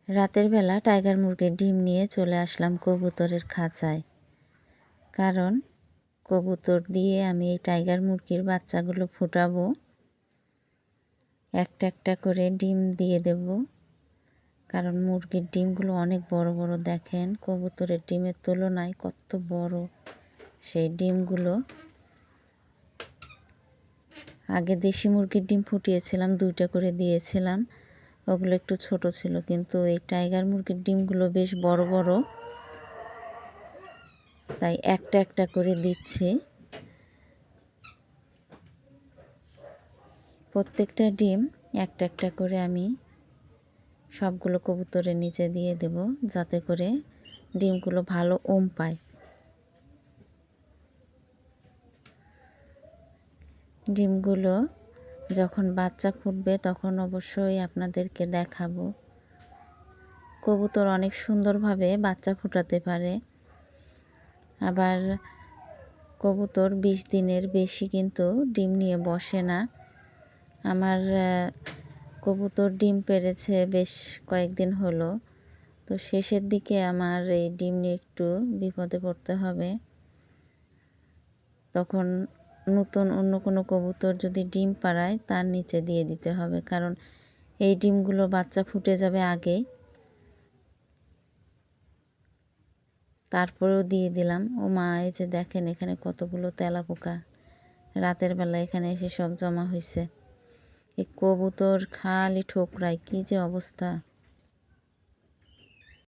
রাতের বেলা টাইগার মুরগির ডিম নিয়ে চলে আসলাম কবুতরের খাঁচায়, কারণ কবুতর দিয়ে আমি এই টাইগার মুরগির বাচ্চাগুলো ফুটাবো। একটা একটা করে ডিম দিয়ে দেব, কারণ মুরগির ডিমগুলো অনেক বড় বড়। দেখেন কবুতরের ডিমের তুলনায় কত বড় সেই ডিমগুলো। আগে দেশি মুরগির ডিম ফুটিয়েছিলাম, 2টা করে দিয়েছিলাম, ওগুলো একটু ছোট ছিল, কিন্তু এই টাইগার মুরগির ডিমগুলো বেশ বড় বড়, তাই একটা একটা করে দিচ্ছি। প্রত্যেকটা ডিম একটা একটা করে আমি সবগুলো কবুতরের নিচে দিয়ে দেব, যাতে করে ডিমগুলো ভালো পায়। ডিমগুলো যখন বাচ্চা ফুটবে তখন অবশ্যই আপনাদেরকে দেখাবো। কবুতর অনেক সুন্দরভাবে বাচ্চা ফুটাতে পারে, আবার কবুতর 20 দিনের বেশি কিন্তু ডিম নিয়ে বসে না। আমার কবুতর ডিম পেড়েছে বেশ কয়েকদিন হলো, তো শেষের দিকে আমার এই ডিম নিয়ে একটু বিপদে পড়তে হবে। তখন নতুন অন্য কোনো কবুতর যদি ডিম পাড়ায় তার নিচে দিয়ে দিতে হবে, কারণ এই ডিমগুলো বাচ্চা ফুটে যাবে আগেই। তারপরেও দিয়ে দিলাম। ও মা, এই যে দেখেন এখানে কতগুলো তেলাপোকা রাতের বেলা এখানে এসে সব জমা হয়েছে। এই কবুতর খালি ঠোকরায়, কি যে অবস্থা।